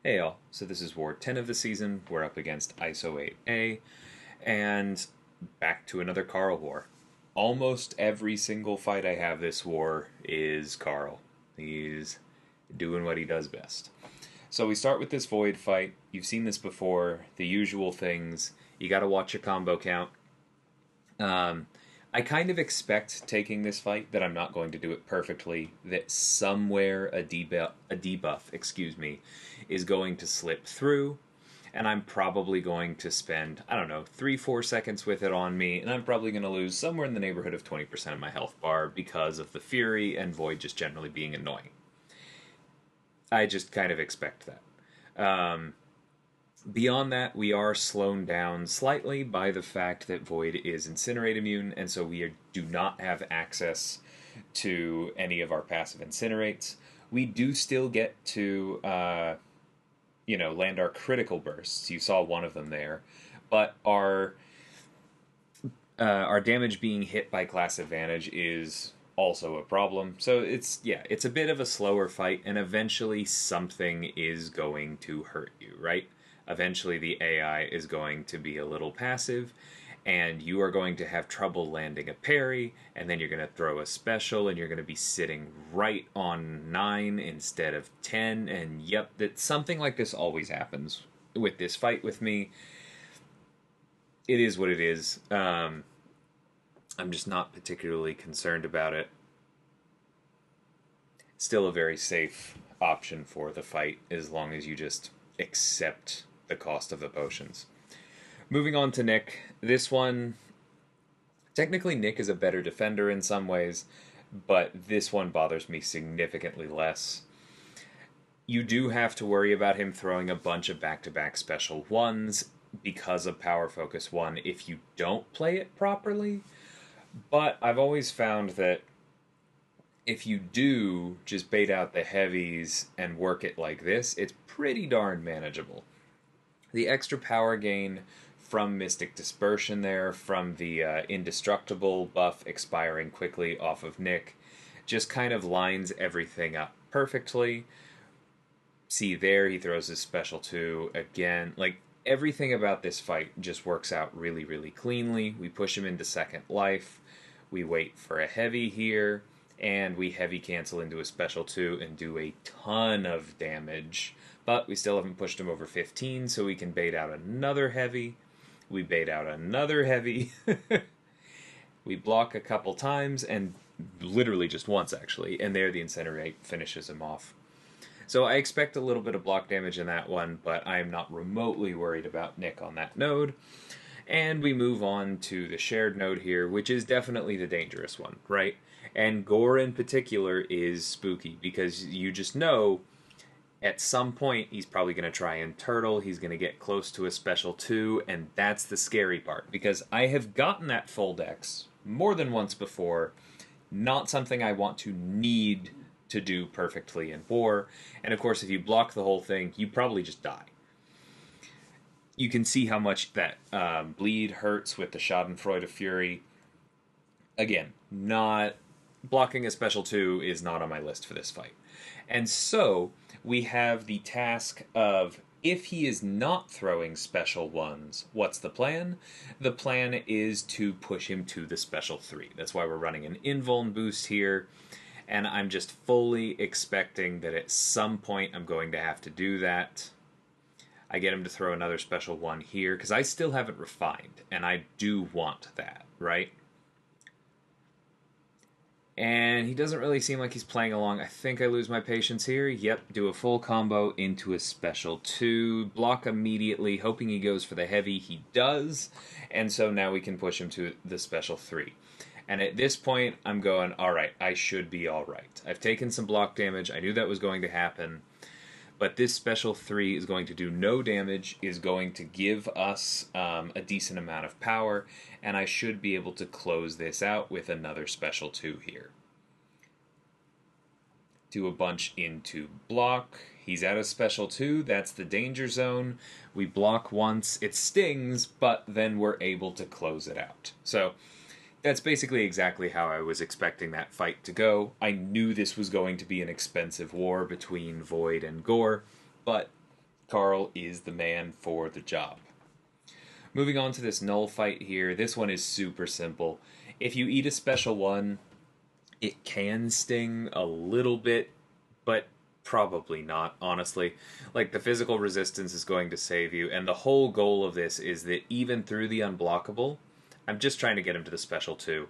Hey all, so this is War 10 of the season. We're up against ISO8A, and back to another Carl war. Almost every single fight I have this war is Carl. He's doing what he does best. So we start with this Void fight. You've seen this before, the usual things. You gotta watch your combo count. Um, I kind of expect taking this fight that I'm not going to do it perfectly, that somewhere a debuff, excuse me, is going to slip through, and I'm probably going to spend, I don't know, 3-4 seconds with it on me, and I'm probably going to lose somewhere in the neighborhood of 20% of my health bar because of the Fury and Void just generally being annoying. I just kind of expect that. Beyond that, we are slowed down slightly by the fact that Void is Incinerate immune, and so do not have access to any of our passive Incinerates. We do still get to, land our critical bursts. You saw one of them there, but our damage being hit by class advantage is also a problem. So it's a bit of a slower fight, and eventually something is going to hurt you, right? Eventually the AI is going to be a little passive, and you are going to have trouble landing a parry, and then you're going to throw a special, and you're going to be sitting right on 9 instead of 10, and yep, that something like this always happens with this fight with me. It is what it is. I'm just not particularly concerned about it. Still a very safe option for the fight, as long as you just accept the cost of the potions. Moving on to Nick. This one, technically Nick is a better defender in some ways, but this one bothers me significantly less. You do have to worry about him throwing a bunch of back-to-back special ones because of Power Focus 1 if you don't play it properly, but I've always found that if you do just bait out the heavies and work it like this, it's pretty darn manageable. The extra power gain from Mystic Dispersion there, from the Indestructible buff expiring quickly off of Nick, just kind of lines everything up perfectly. See there, he throws his special 2 again. Like, everything about this fight just works out really, really cleanly. We push him into second life. We wait for a heavy here, and we heavy cancel into a special 2 and do a ton of damage. But we still haven't pushed him over 15, so we can bait out another heavy. We bait out another heavy. We block a couple times, and literally just once actually, and there the Incinerate finishes him off. So I expect a little bit of block damage in that one, but I am not remotely worried about Nick on that node. And we move on to the shared node here, which is definitely the dangerous one, right? And Gorr in particular is spooky, because you just know at some point he's probably going to try and turtle, he's going to get close to a special 2, and that's the scary part, because I have gotten that full dex more than once before, not something I want to need to do perfectly in war, and of course if you block the whole thing, you probably just die. You can see how much that bleed hurts with the Schadenfreude of Fury. Again, not blocking a special 2 is not on my list for this fight. And so we have the task of, if he is not throwing special 1s, what's the plan? The plan is to push him to the special 3. That's why we're running an invuln boost here, and I'm just fully expecting that at some point I'm going to have to do that. I get him to throw another special 1 here, because I still haven't refined, and I do want that, right? And he doesn't really seem like he's playing along. I think I lose my patience here. Yep, do a full combo into a special 2. Block immediately, hoping he goes for the heavy. He does. And so now we can push him to the special 3. And at this point, I'm going, alright, I should be alright. I've taken some block damage. I knew that was going to happen. But this special 3 is going to do no damage, is going to give us a decent amount of power, and I should be able to close this out with another special 2 here. Do a bunch into block. He's at a special 2, that's the danger zone. We block once, it stings, but then we're able to close it out. So that's basically exactly how I was expecting that fight to go. I knew this was going to be an expensive war between Void and Gorr, but Carl is the man for the job. Moving on to this Knull fight here, this one is super simple. If you eat a special one, it can sting a little bit, but probably not, honestly. Like, the physical resistance is going to save you, and the whole goal of this is that even through the unblockable, I'm just trying to get him to the special 2.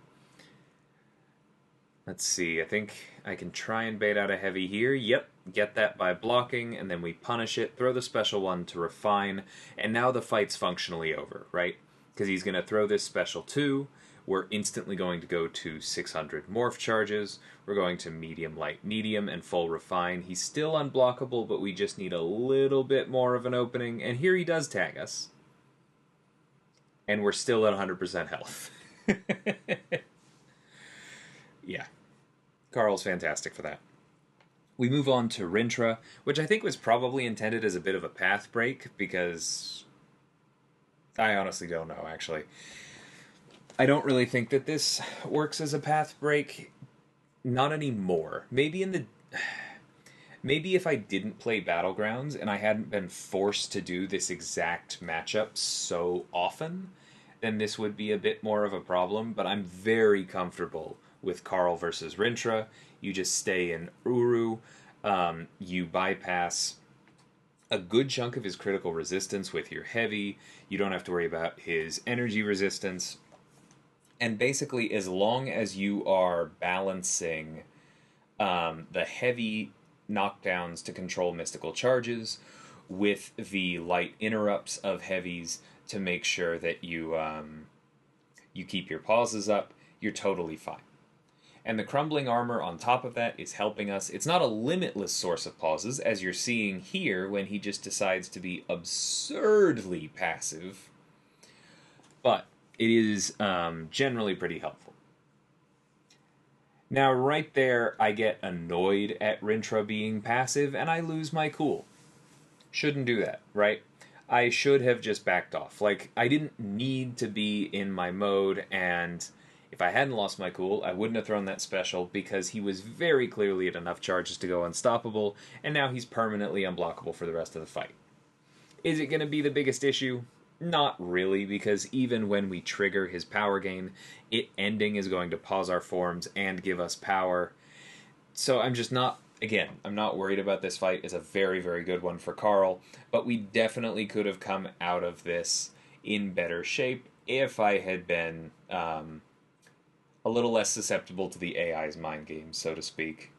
Let's see, I think I can try and bait out a heavy here. Yep, get that by blocking, and then we punish it, throw the special 1 to refine, and now the fight's functionally over, right? Because he's going to throw this special 2, we're instantly going to go to 600 morph charges, we're going to medium, light, medium, and full refine. He's still unblockable, but we just need a little bit more of an opening, and here he does tag us. And we're still at 100% health. Yeah. Carl's fantastic for that. We move on to Rintrah, which I think was probably intended as a bit of a path break, because I honestly don't know, actually. I don't really think that this works as a path break. Not anymore. Maybe if I didn't play Battlegrounds and I hadn't been forced to do this exact matchup so often, then this would be a bit more of a problem, but I'm very comfortable with Carl versus Rintrah. You just stay in Uru, you bypass a good chunk of his critical resistance with your heavy, you don't have to worry about his energy resistance, and basically as long as you are balancing the heavy knockdowns to control mystical charges with the light interrupts of heavies to make sure that you keep your pauses up, you're totally fine. And the Crumbling armor on top of that is helping us. It's not a limitless source of pauses, as you're seeing here when he just decides to be absurdly passive, but it is generally pretty helpful. Now, right there, I get annoyed at Rintrah being passive, and I lose my cool. Shouldn't do that, right? I should have just backed off. Like, I didn't need to be in my mode, and if I hadn't lost my cool, I wouldn't have thrown that special, because he was very clearly at enough charges to go unstoppable, and now he's permanently unblockable for the rest of the fight. Is it going to be the biggest issue? Not really, because even when we trigger his power gain, it ending is going to pause our forms and give us power. So I'm just not, again, I'm not worried about this fight. It's a very, very good one for Carl, but we definitely could have come out of this in better shape if I had been a little less susceptible to the AI's mind games, so to speak.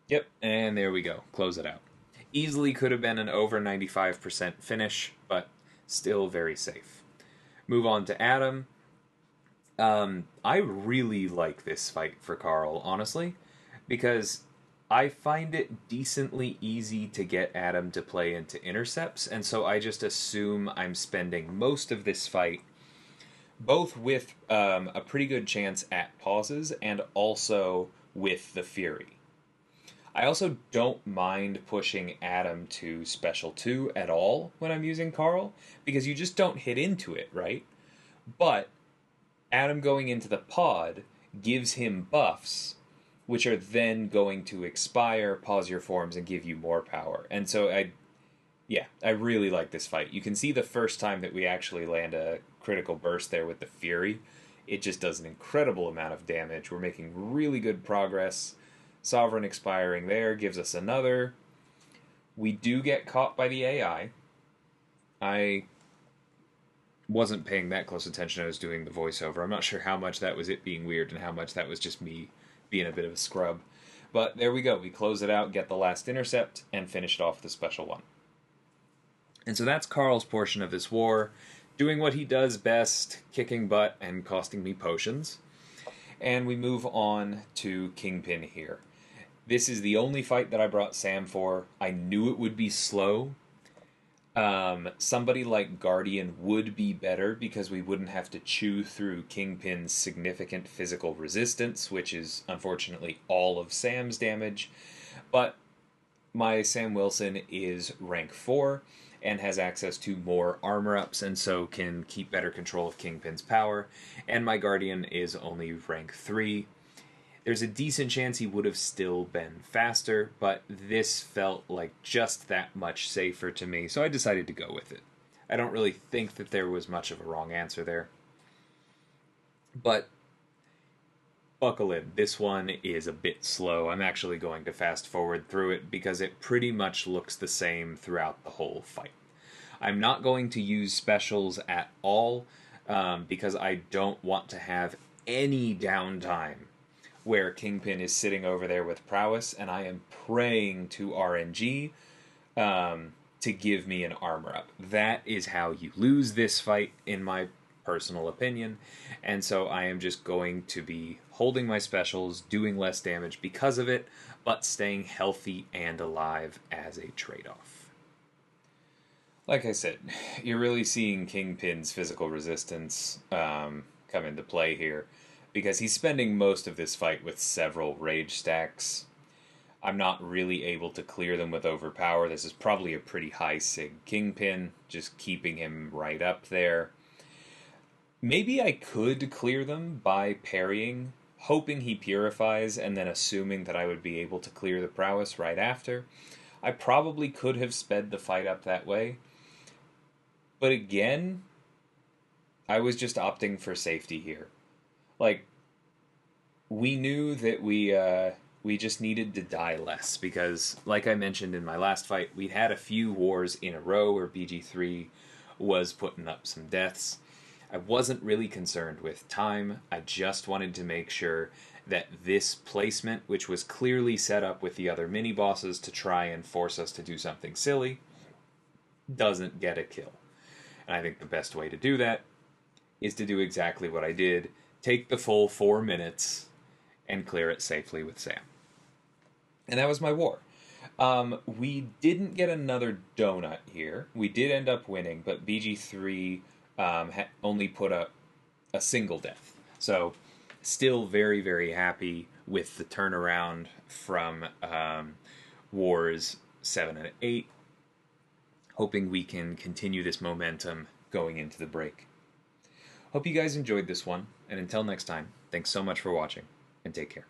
Yep, and there we go. Close it out. Easily could have been an over 95% finish, but still very safe. Move on to Adam. I really like this fight for Carl, honestly, because I find it decently easy to get Adam to play into intercepts, and so I just assume I'm spending most of this fight both with a pretty good chance at pauses and also with the Fury. I also don't mind pushing Adam to Special 2 at all when I'm using Carl, because you just don't hit into it, right? But Adam going into the pod gives him buffs, which are then going to expire, pause your forms, and give you more power. And so I really like this fight. You can see the first time that we actually land a critical burst there with the Fury, it just does an incredible amount of damage. We're making really good progress. Sovereign expiring there gives us another. We do get caught by the AI. I wasn't paying that close attention. I was doing the voiceover. I'm not sure how much that was it being weird and how much that was just me being a bit of a scrub. But there we go. We close it out, get the last intercept, and finish it off with a special 1. And so that's Carl's portion of this war, doing what he does best, kicking butt and costing me potions. And we move on to Kingpin here. This is the only fight that I brought Sam for. I knew it would be slow. Somebody like Guardian would be better because we wouldn't have to chew through Kingpin's significant physical resistance, which is unfortunately all of Sam's damage. But my Sam Wilson is rank 4 and has access to more armor ups, and so can keep better control of Kingpin's power. And my Guardian is only rank 3. There's a decent chance he would have still been faster, but this felt like just that much safer to me, so I decided to go with it. I don't really think that there was much of a wrong answer there. But buckle in. This one is a bit slow. I'm actually going to fast forward through it because it pretty much looks the same throughout the whole fight. I'm not going to use specials at all because I don't want to have any downtime where Kingpin is sitting over there with prowess, and I am praying to RNG to give me an armor up. That is how you lose this fight, in my personal opinion, and so I am just going to be holding my specials, doing less damage because of it, but staying healthy and alive as a trade-off. Like I said, you're really seeing Kingpin's physical resistance come into play here, because he's spending most of this fight with several rage stacks. I'm not really able to clear them with overpower. This is probably a pretty high sig Kingpin, just keeping him right up there. Maybe I could clear them by parrying, hoping he purifies, and then assuming that I would be able to clear the prowess right after. I probably could have sped the fight up that way. But again, I was just opting for safety here. Like, we knew that we just needed to die less, because, like I mentioned in my last fight, we'd had a few wars in a row where BG3 was putting up some deaths. I wasn't really concerned with time. I just wanted to make sure that this placement, which was clearly set up with the other mini-bosses to try and force us to do something silly, doesn't get a kill. And I think the best way to do that is to do exactly what I did. Take the full 4 minutes and clear it safely with Sam. And that was my war. We didn't get another donut here. We did end up winning, but BG3 only put up a single death. So still very, very happy with the turnaround from Wars 7 and 8. Hoping we can continue this momentum going into the break. Hope you guys enjoyed this one, and until next time, thanks so much for watching, and take care.